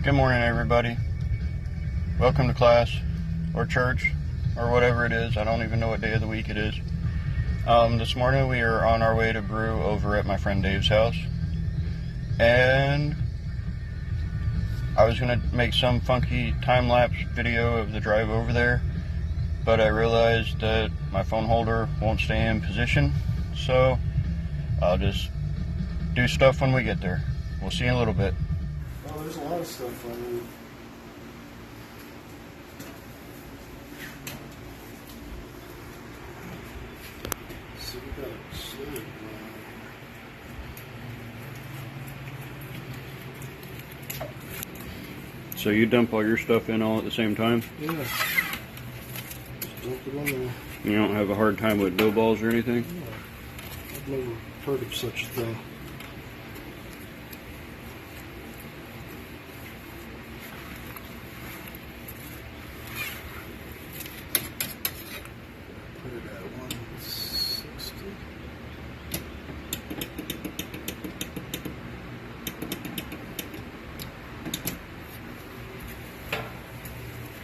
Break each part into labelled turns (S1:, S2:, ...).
S1: Good morning, everybody. Welcome to class, or church, or whatever it is. I don't even know what day of the week it is. This morning we are on our way to Brew over at my friend Dave's house. And I was going to make some funky time-lapse video of the drive over there, but I realized that my phone holder won't stay in position, so I'll just do stuff when we get there. We'll see you in a little bit.
S2: Oh, there's a lot of stuff I need. So we got a slip.
S1: So you dump all your stuff in all at the same time?
S2: Yeah. Just dump it in there.
S1: You don't have a hard time with dough balls or anything?
S2: Yeah. I've never heard of such a thing. Put it at 160.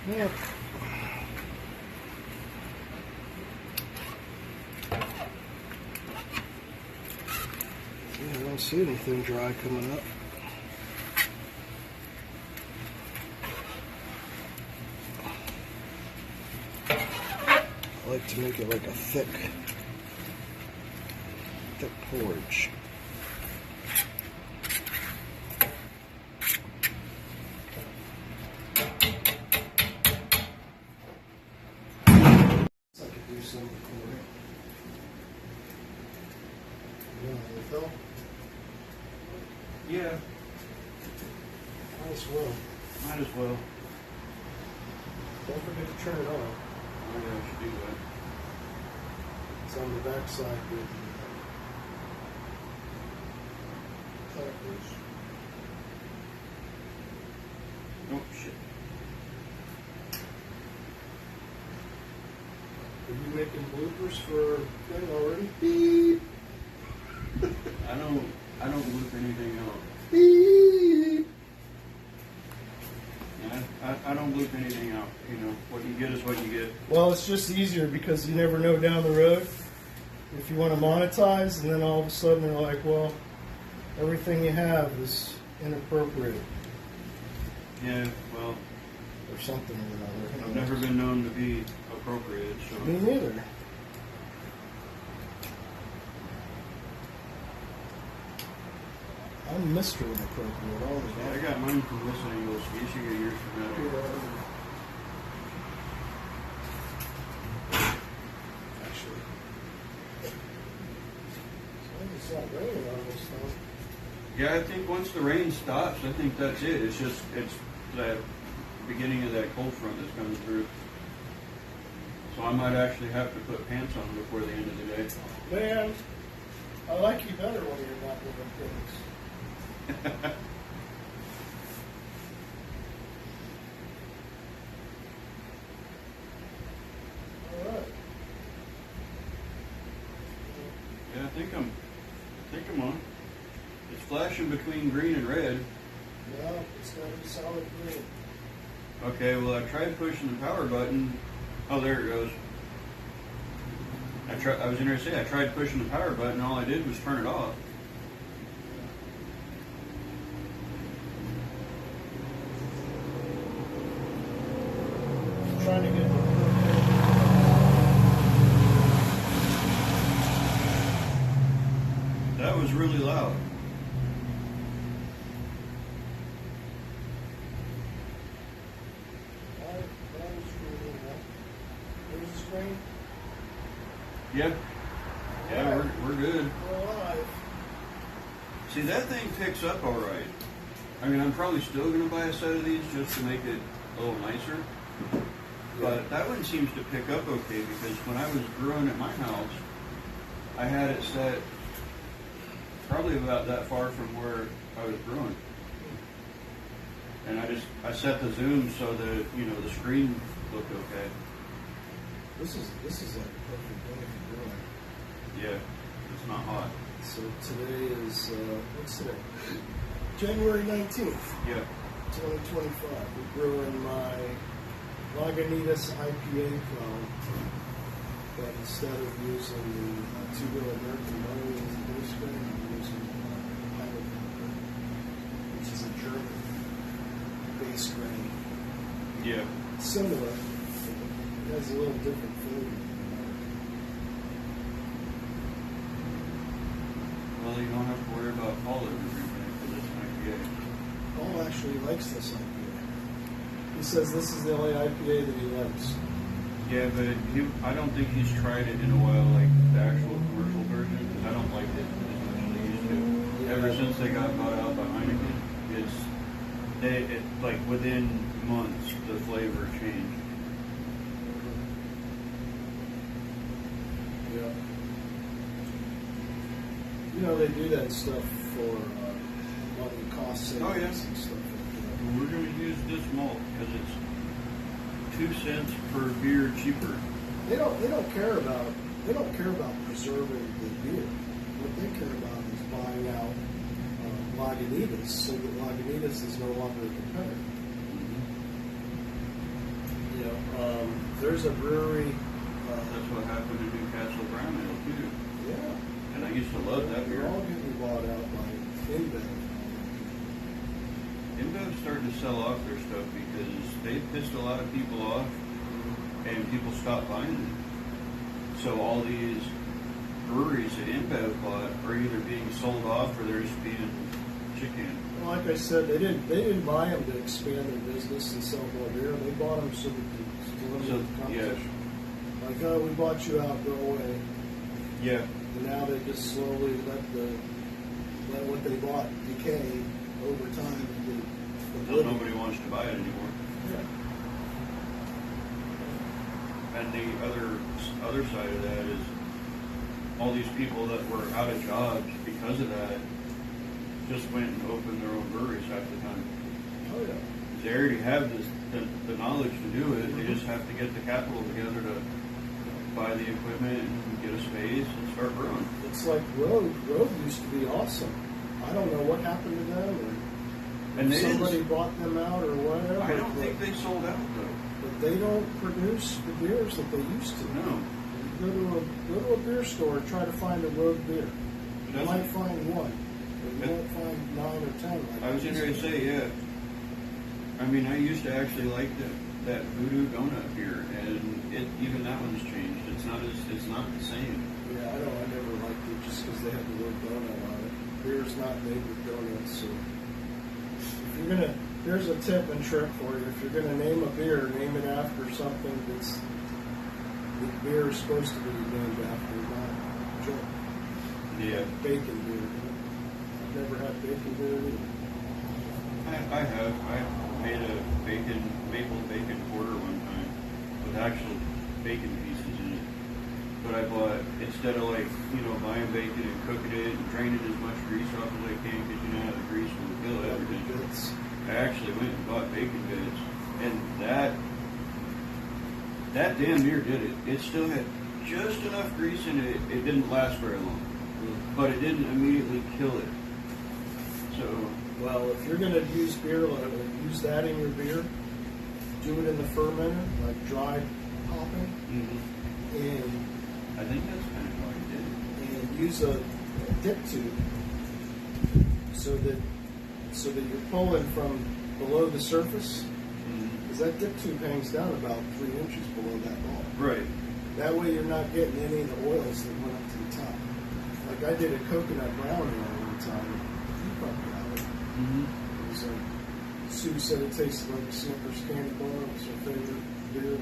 S2: Yep. Yeah, I don't see anything dry coming up. I like to make it like a thick porridge. I could do some for it. You want to refill?
S1: Yeah,
S2: Might as well.
S1: might as well.
S2: Don't forget to turn it on.
S1: Oh yeah, I should do that.
S2: It's on the back side with the clappers.
S1: Oh shit.
S2: Are you making bloopers for thing already? Beep.
S1: I don't loop anything out.
S2: Beep.
S1: Yeah, I don't loop anything out. You know, what you get is what you get.
S2: Well, it's just easier because you never know down the road if you want to monetize, and then all of a sudden they're like, well, everything you have is inappropriate
S1: Yeah, well,
S2: or something or another.
S1: I've never been known to be appropriate, so.
S2: Me neither. I'm Mr. Inappropriate all the
S1: Yeah, I
S2: time.
S1: got mine from listening to those speech you get yours from that.
S2: Actually, it's not raining on this thing.
S1: Yeah, I think once the rain stops, I think that's it. It's that beginning of that cold front that's coming through. So I might actually have to put pants on before the end of the day.
S2: Man, I like you better when you're not moving things. All right.
S1: Yeah, I think I'm on. It's flashing between green and red.
S2: No, it's got to be solid green.
S1: Okay, well I tried pushing the power button. Oh, there it goes. I was going to say I tried pushing the power button. All I did was turn it off.
S2: I'm trying to get
S1: That was really loud.
S2: There's the screen.
S1: Yep. Yeah,
S2: Alright.
S1: we're good.
S2: We're alive.
S1: See, that thing picks up all right. I mean, I'm probably still going to buy a set of these just to make it a little nicer. But that one seems to pick up okay because when I was brewing at my house, I had it set probably about that far from where I was brewing. And I set the zoom so that, you know, the screen looked okay.
S2: This is like perfect day for brewing.
S1: Yeah, it's not hot.
S2: So today is what's today? January 19th.
S1: Yeah.
S2: 2025. We're brewing my Lagunitas IPA clone, but instead of using the two-wheel American barley as a base grain, I'm using Pilot, which is a German base grain.
S1: Yeah.
S2: Similar, but it has a little different flavor.
S1: Well, you don't have to worry about Paul ever drinking it because it's an IPA.
S2: Paul actually likes this IPA. He says this is the only IPA that he likes.
S1: Yeah, but I don't think he's tried it in a while, like the actual commercial version, because I don't like it as much as I used to.
S2: Yeah.
S1: Ever since they got bought out by Heineken, like within months, the flavor changed.
S2: Yeah. You know, they do that stuff for money, cost savings
S1: Oh, yeah.
S2: and stuff like that.
S1: We're going to use this malt because it's 2 cents per beer cheaper.
S2: They don't care about preserving the beer. What they care about is buying out Lagunitas so that Lagunitas is no longer a competitor. You know, there's a brewery.
S1: That's what happened to Newcastle Brown Ale too.
S2: Yeah.
S1: And I used to love that
S2: They're
S1: beer.
S2: all getting bought out by InBev.
S1: InBev's starting to sell off their stuff because they pissed a lot of people off and people stopped buying it. So all these breweries that InBev bought are either being sold off or they're just being chicken.
S2: Well, like I said, they didn't buy them to expand their business and sell more beer. They bought them so that to limit the competition. Like, oh, we bought you out, go away.
S1: Yeah.
S2: And now they just slowly let what they bought decay over time.
S1: Until nobody wants to buy it anymore.
S2: Yeah.
S1: And the other side of that is all these people that were out of jobs because of that just went and opened their own breweries half the time.
S2: Oh yeah.
S1: They already have the knowledge to do it. They just have to get the capital together to buy the equipment and get a space and start brewing.
S2: It's like Road. Road used to be awesome. I don't know what happened to them, or
S1: And
S2: if somebody bought them out or whatever.
S1: I don't think they sold out though.
S2: But they don't produce the beers that they used to.
S1: No.
S2: You go to a beer store and try to find a Road beer. You might find one, but you won't find 9 or 10. Like
S1: I was just going to say, yeah. I mean, I used to actually like that Voodoo Donut beer, and even that one's changed. It's not the same.
S2: Yeah, I never liked it just because they had the word donut on it. Beer's not made with donuts, so if you're gonna, here's a tip and trick for you. If you're gonna name a beer, name it after something the beer is supposed to be named after, not junk.
S1: Yeah.
S2: Bacon beer. I've never had bacon beer either.
S1: I have. I made a maple bacon porter one time with actual bacon pieces in it. But I bought, instead of buying bacon and cooking it and draining as much grease off as I can, because you know how the grease will kill everything. I actually went and bought bacon bits, and that damn near did it. It still had just enough grease in it. It didn't last very long, but it didn't immediately kill it. So,
S2: well, if you're going to use beer, use that in your beer. Do it in the fermenter, like dry hopping, and
S1: I think that's kind of what I did.
S2: And use a dip tube so that you're pulling from below the surface, because that dip tube hangs down about 3 inches below that ball.
S1: Right.
S2: That way you're not getting any of the oils that went up to the top. Like I did a coconut brownie one time. You probably got it. It was Sue said it tasted like a Snickers candy bar. It was her favorite beer.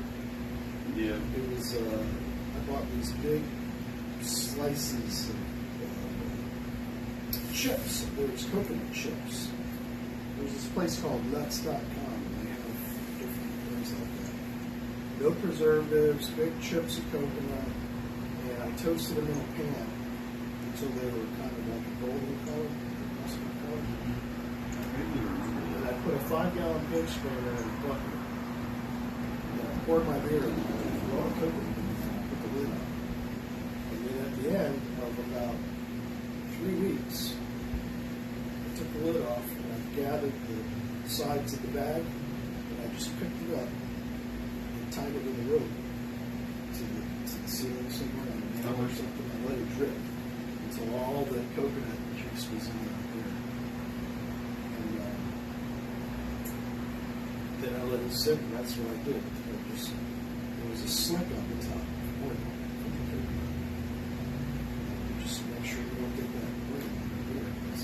S1: Yeah.
S2: It was, I bought these big slices of chips. There was coconut chips. There's this place called nuts.com, and they have different things like that. No preservatives, big chips of coconut, and I toasted them in a pan until they were kind of like a golden color, mustard color. And I put a 5-gallon pig strainer in a bucket. And I poured my beer in raw coconut, and I put the lid on. And then at the end of about 3 weeks, I took the lid off and I gathered the sides of the bag, and I just picked it up and tied it with a rope to the ceiling somewhere on the nail or something. I let it drip until all the coconut juice was in there. And then I let it sit, and that's what I did. There was a slick on the top. Just make sure you don't get that ring here. If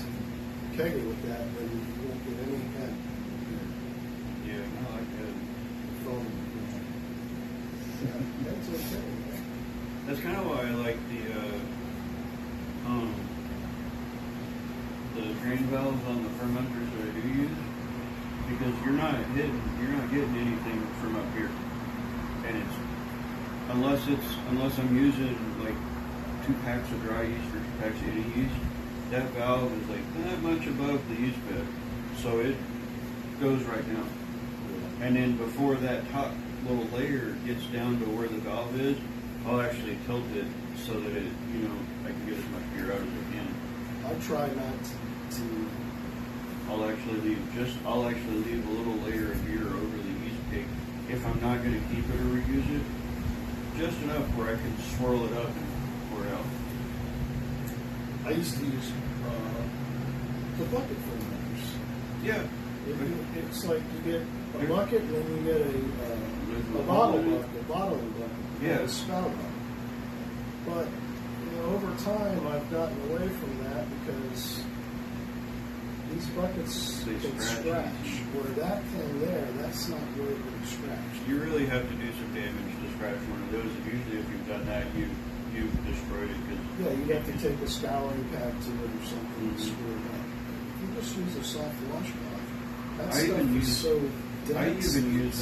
S2: you keg it with that, then you won't get any head here.
S1: Yeah, I like that.
S2: Foam. That's okay.
S1: That's kind of why I like the drain valves on the fermenters that I do use, because you're not getting anything from up here, and it's unless I'm using like 2 packs of dry yeast or 2 packs of any yeast, that valve is like that much above the yeast bed, so it goes right down. And then before that top little layer gets down to where the valve is, I'll actually tilt it so that it, I can get as much beer out as I can.
S2: I try not to.
S1: I'll actually leave a little layer of beer over the yeast cake if I'm not going to keep it or reuse it, just enough where I can swirl it up and pour it out.
S2: I used to use the bucket fermenters.
S1: Yeah.
S2: It's like you get a bucket and then you get a bottling bucket.
S1: Yeah.
S2: A spout bucket. But over time I've gotten away from that because these buckets can scratch. Where that thing there, that's not really going to scratch.
S1: You really have to do some damage to scratch one of those. And usually, if you've done that, you've destroyed it.
S2: Yeah, you'd have to take a scouring pad to it or something to screw it up. If you just use a soft washcloth, that stuff is so dense.
S1: I even use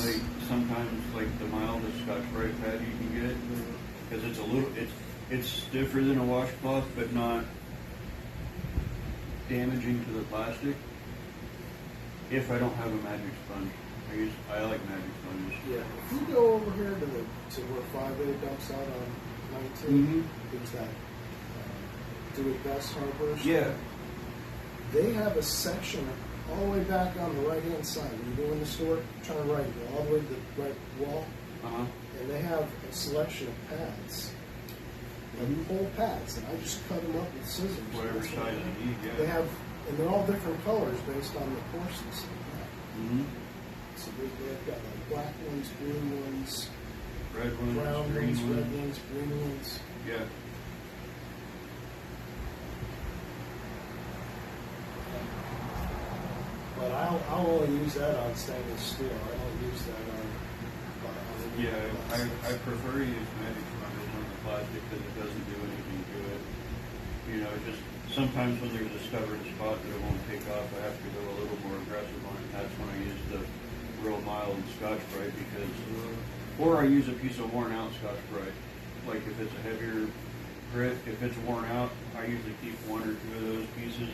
S1: sometimes the mildest Scotch-Brite pad you can get, because it's stiffer than a washcloth, but not damaging to the plastic. If I don't have a magic sponge, I like magic sponges.
S2: Yeah, if you go over here to where 5A dumps out on 19, there's that Do It Best hardware.
S1: Yeah.
S2: They have a section all the way back on the right-hand side. When you go in the store, turn right, go all the way to the right wall, and they have a selection of pads. Whole pads, and I just cut them up with scissors.
S1: Whatever size you need, yeah.
S2: They have, and they're all different colors based on the courses. So they've got black ones, blue ones,
S1: red ones,
S2: brown
S1: green
S2: ones,
S1: ones,
S2: red ones, green ones.
S1: Yeah.
S2: But I'll only use that on stainless steel. I don't use that on.
S1: Yeah, I prefer to use magic sponges on the plastic because it doesn't do anything to it. Just sometimes when there's a stubborn spot that it won't take off, I have to go a little more aggressive on it. That's when I use the real mild Scotch-Brite or I use a piece of worn out Scotch-Brite. Like if it's a heavier grit, if it's worn out, I usually keep 1 or 2 of those pieces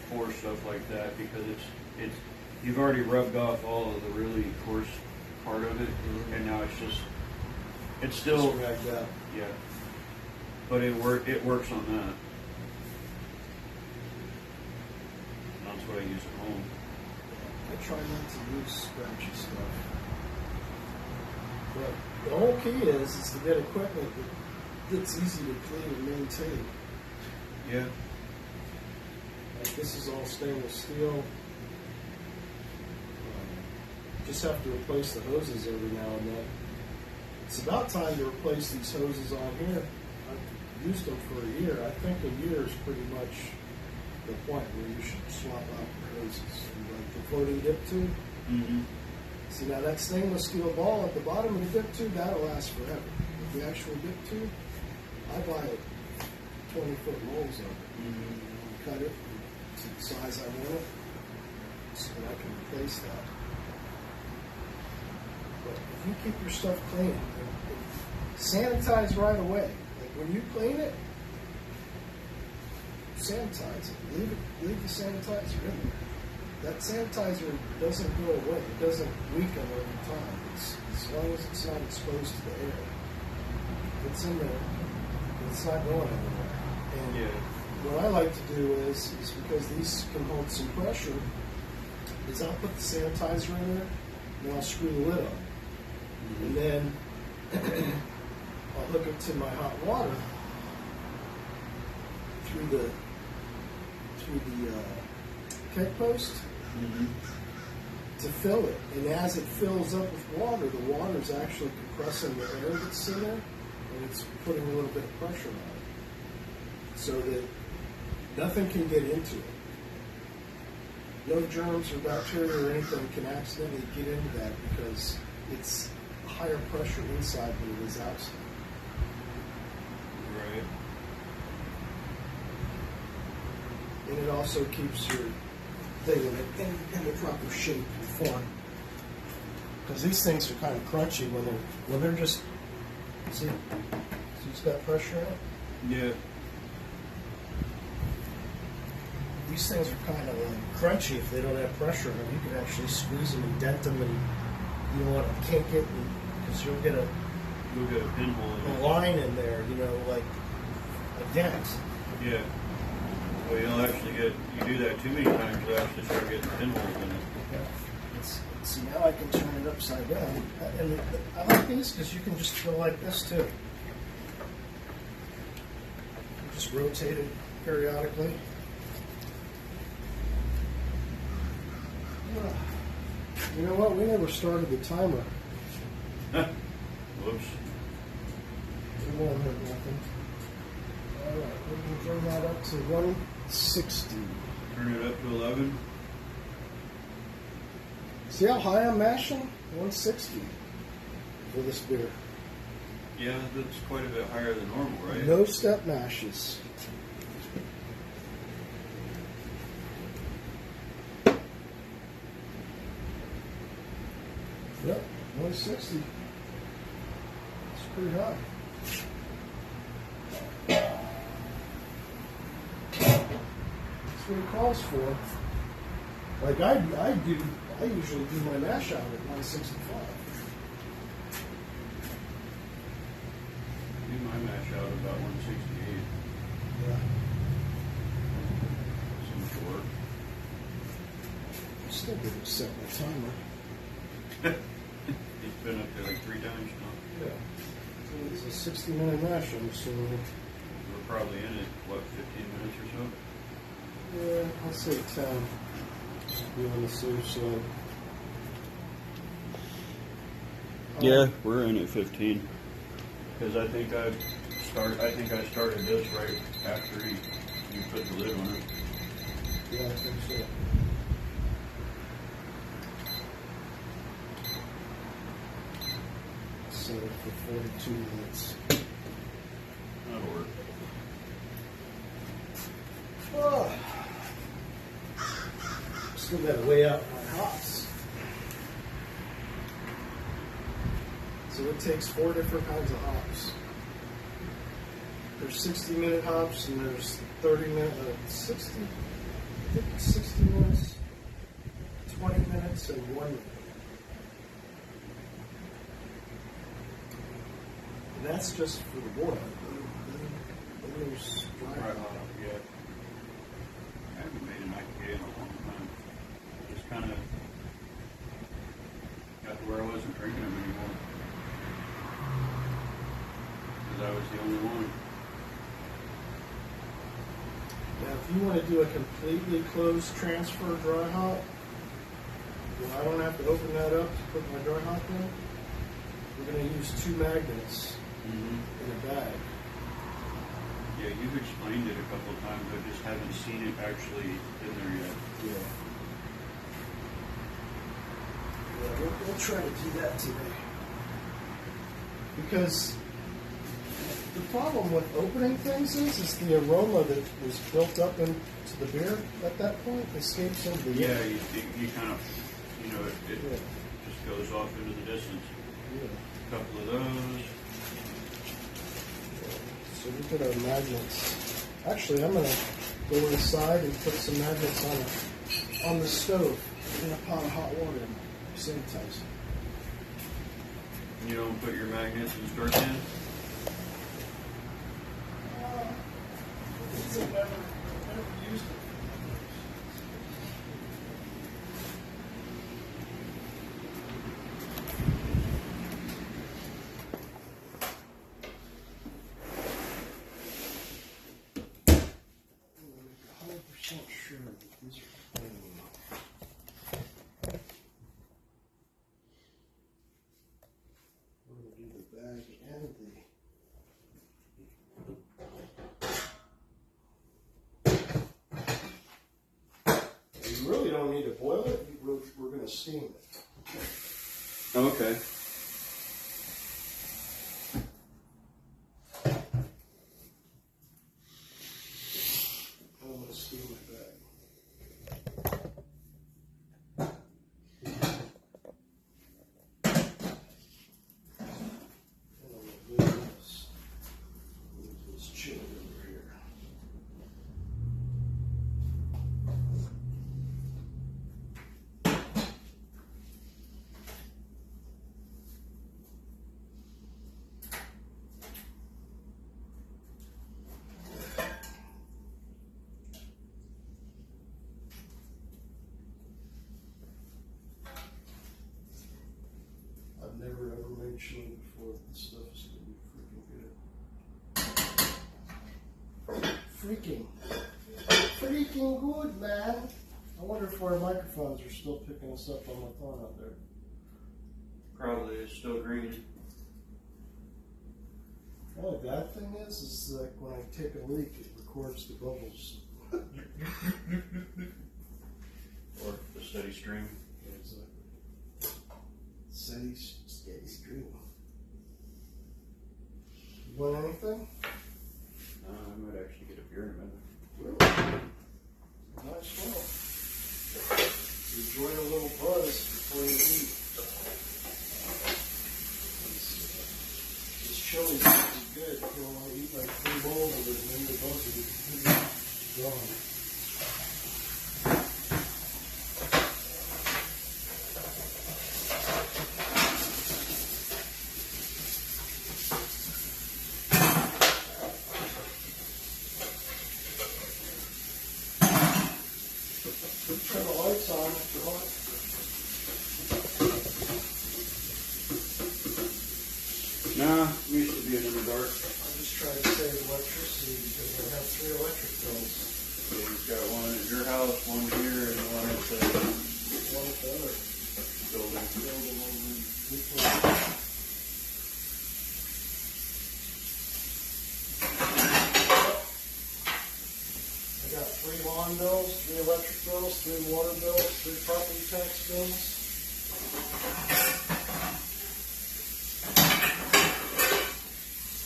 S1: for stuff like that because it's you've already rubbed off all of the really coarse part of it, and now it's still
S2: ragged up.
S1: Yeah, but it works on that. That's what I use at home.
S2: I try not to use scratchy stuff, but the whole key is to get equipment that's easy to clean and maintain.
S1: Yeah.
S2: Like this is all stainless steel. Just have to replace the hoses every now and then. It's about time to replace these hoses on here. I've used them for a year. I think a year is pretty much the point where you should swap out the hoses. And like the floating dip tube. See, now that stainless steel ball at the bottom of the dip tube, that'll last forever. But the actual dip tube, I buy 20-foot rolls of it. Cut it to the size I want it so that I can replace that. But if you keep your stuff clean, sanitize right away. Like when you clean it, sanitize it. Leave the sanitizer in there. That sanitizer doesn't go away. It doesn't weaken over time. As long as it's not exposed to the air. If it's in there, it's not going anywhere. And what I like to do is because these can hold some pressure, is I'll put the sanitizer in there, and I'll screw the lid on. And then I'll hook it to my hot water through the keg post to fill it. And as it fills up with water, the water is actually compressing the air that's in there, and it's putting a little bit of pressure on it, so that nothing can get into it. No germs or bacteria or anything can accidentally get into that because it's higher pressure inside than it is outside.
S1: Right.
S2: And it also keeps your thing in the proper shape and form. Because these things are kind of crunchy when they're just, see it's got pressure on it?
S1: Yeah.
S2: These things are kind of crunchy if they don't have pressure on them. You can actually squeeze them and dent them, and you don't want to kink it, because you'll get a
S1: pinhole in
S2: a
S1: it.
S2: line in there, like a dent.
S1: Yeah. Well, you'll actually you do that too many times, you'll actually start getting pinholes in it.
S2: Yeah. See, now I can turn it upside down. And I like these because you can just go like this too. You just rotate it periodically. You know what? We never started the timer.
S1: Whoops.
S2: It won't hurt nothing. All right, we're going to bring that up to 160.
S1: Turn it up to 11.
S2: See how high I'm mashing? 160 for this beer.
S1: Yeah, that's quite a bit higher than normal, right?
S2: No step mashes. Yep, 160. It's pretty high. That's what it calls for. Like I usually do my mash out at 165.
S1: Do my mash out about 168.
S2: Yeah.
S1: So much work.
S2: I still didn't set my timer.
S1: He's been up there like 3 times now.
S2: Yeah. So it's a 60-minute mash, I'm assuming.
S1: We're probably in it, 15 minutes or so?
S2: Yeah, I'll say 10. Just to be on the safe side.
S1: Yeah, we're in at 15. Because I think I started this right after you put the lid on it.
S2: Yeah, I think so. Set it for 42 minutes.
S1: That'll work.
S2: Oh. Still got to weigh out my hops. So it takes 4 different kinds of hops. There's 60-minute hops and there's 30-minute, 60 minutes, 20 minutes, and 1 minute. And that's just for the boil. Then there's dry hop.
S1: Yeah. I haven't made an IPA in a long time. Just kind of got to where I wasn't drinking them anymore. Because I was the only one.
S2: Now, if you want to do a completely closed transfer dry hop, then I don't have to open that up to put my dry hop in. We're going to use 2 magnets in a bag.
S1: Yeah, you've explained it a couple of times. I just haven't seen it actually in there yet.
S2: Yeah. We'll try to do that today. Because the problem with opening things is the aroma that was built up into the beer at that point escapes into the
S1: Yeah, you kind of, it just goes off into the distance.
S2: Yeah.
S1: A couple of those.
S2: So we put our magnets. Actually, I'm going to go inside and put some magnets on the stove in a pot of hot water and sanitize.
S1: You don't put your magnets in stir can?
S2: I've never used it. to steam it.
S1: Okay.
S2: I'm going to steam my bag. And I'm going to move this chili over here. I've never ever made chili before. This stuff is gonna be freaking good. Freaking good, man. I wonder if our microphones are still picking us up on my phone out there.
S1: Probably it's still green.
S2: The only bad thing is like when I take a leak, it records the bubbles.
S1: Or the steady stream.
S2: Yeah, exactly. Steady stream. You want anything?
S1: I might actually get a beer in a minute.
S2: Really? Nice well. Enjoy a little buzz before you eat. This chili is good. You don't want to eat like 3 bowls of it and then the buzz will be completely gone. Turn the lights on if you want.
S1: Nah, I'm used to being in the dark.
S2: I'm just trying to save electricity because I have 3 electric bills.
S1: Yeah, you've got one at your house, one here, and one at the
S2: One at the other.
S1: building.
S2: I got 3 lawn bills, 3 electric bills, 3 water bills, 3 property tax bills.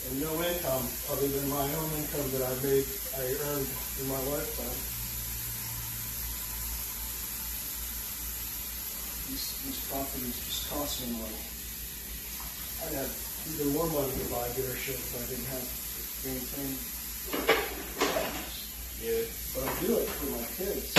S2: And no income other than my own income that I earned in my lifetime. These properties just cost me money. I'd have even more money to buy dealership if I didn't have to maintain.
S1: Yeah.
S2: But I do it for my kids.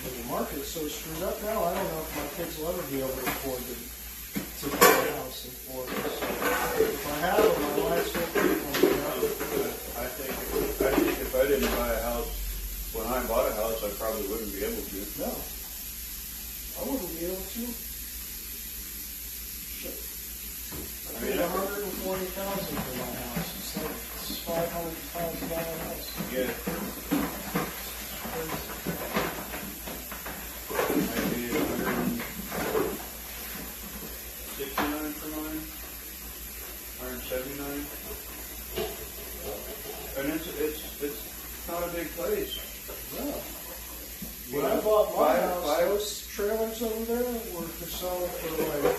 S2: But the market is so screwed up now, I don't know if my kids will ever be able to afford to buy a house in Florida. So if I have them, my life's so beautiful.
S1: I think if I didn't buy a house, when I bought a house, I probably wouldn't be able to.
S2: No. I wouldn't be able to. Shit. I paid $140,000 for my house. It's $500,000 house.
S1: Yeah. I paid $169 for mine. $179. And it's not a big place.
S2: Yeah. When I bought my house, those trailers over there were for selling for like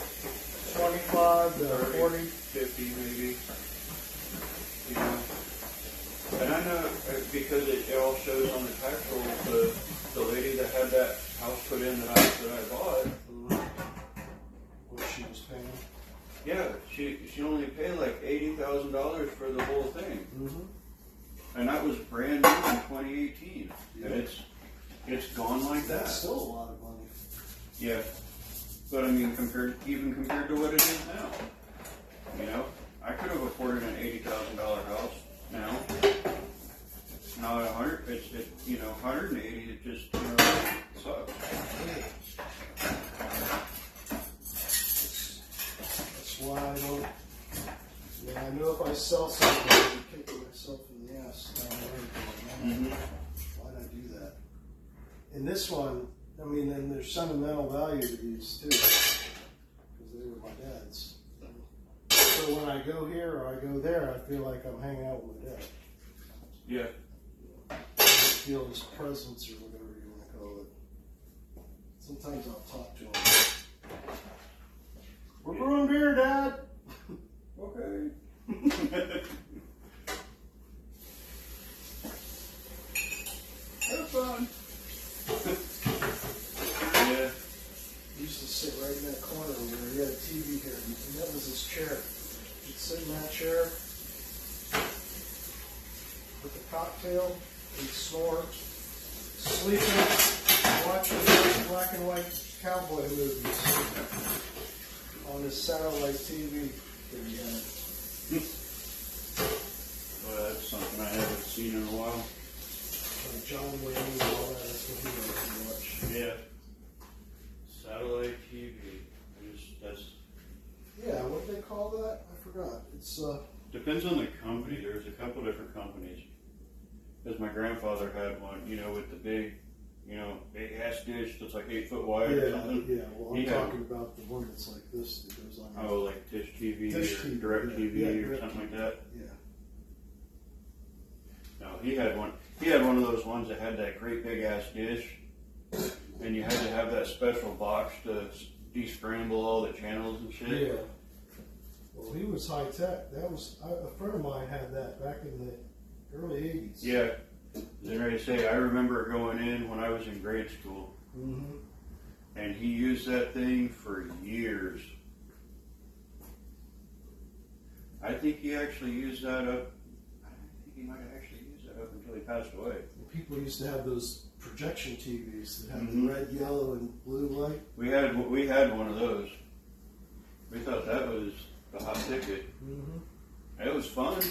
S2: 25 to 40.
S1: 50 maybe. You know. And I know because it all shows on the tax roll, the lady that had that house put in that I bought.
S2: What she was paying.
S1: Yeah, she only paid like $80,000 for the whole thing.
S2: Mm-hmm.
S1: And that was brand new in 2018. Yeah. And it's gone like that.
S2: That's still a lot of money.
S1: Yeah. But I mean, compared to what it is now. You know, I could have afforded an $80,000 house now. Not 100. It's 180. It just sucks.
S2: That's why I don't. Yeah, I know if I sell something, I'll be kicking myself in the ass down the road. Why'd I do that? In this one, I mean, and there's sentimental value to these too, because they were my dad's. So when I go here or I go there, I feel like I'm hanging out with my dad.
S1: Yeah.
S2: I feel his presence or whatever you want Sometimes I'll talk to him. We're brewing beer, Dad. Okay. Have fun.
S1: Yeah.
S2: He used to sit right in that corner over there. He had a TV here, and that was his chair. He'd sit in that chair with a cocktail, he'd snore, sleeping, watching black and white cowboy movies on his satellite TV that he had.
S1: Well, that's something I haven't seen in a while.
S2: Like John Wayne and all that, that's what he liked to watch.
S1: Yeah. Satellite TV. That's
S2: Yeah, what do they call that? I forgot. It's
S1: depends on the company. There's a couple different companies. Because my grandfather had one, with the big, big ass dish that's like 8 foot wide or something.
S2: Yeah. Well, I'm talking about the one that's like this that goes on.
S1: Oh, like Dish TV
S2: Dish
S1: or
S2: TV,
S1: Direct TV or
S2: Direct
S1: something
S2: TV.
S1: like that.
S2: Yeah.
S1: No, he had one. He had one of those ones that had that great big ass dish, and you had to have that special box to descramble all the channels and shit.
S2: Yeah. Well, he was high tech. That was a friend of mine had that back in the early '80s.
S1: Yeah. I was ready to say, I remember going in when I was in grade school, and he used that thing for years. I think he actually used that up. I think he might have actually used that up until he passed away.
S2: People used to have those projection TVs that had the red, yellow, and blue light.
S1: We had one of those. We thought that was the hot ticket. It was fun.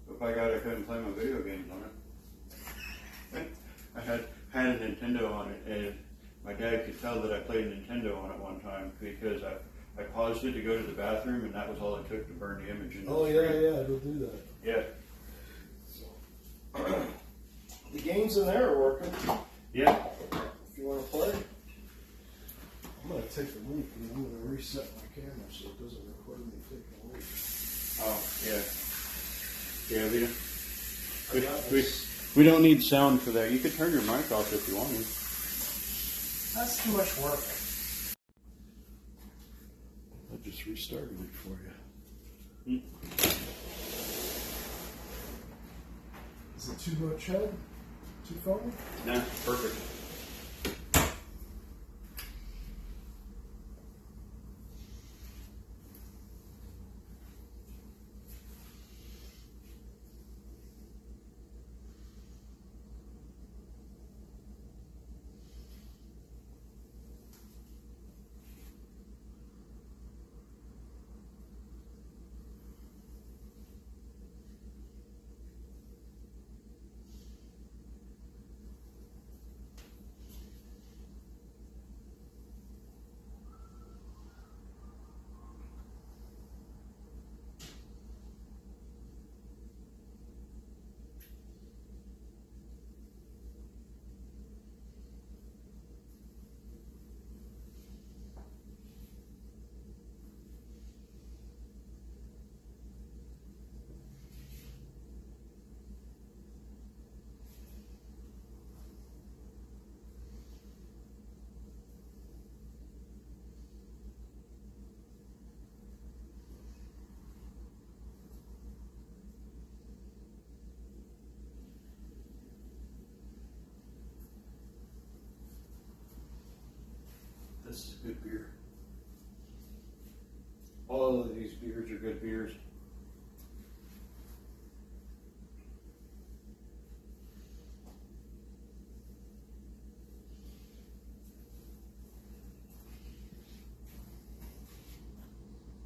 S1: But by God, I couldn't play my video games on it. I had a Nintendo on it, and my dad could tell that I played Nintendo on it one time because I paused it to go to the bathroom, and that was all it took to burn the image in the screen.
S2: Yeah, it'll do that.
S1: Yeah.
S2: So, the games in there are working.
S1: Yeah.
S2: If you want to play, I'm going to take a leak and I'm going to reset my camera so it doesn't record me taking a leak.
S1: Oh, yeah. Yeah, we don't need sound for that. You could turn your mic off if you wanted.
S2: That's too much work. I just restarted it for you. Is it too much head? Too foamy?
S1: Nah, perfect. This is good beer. All of these beers are good beers.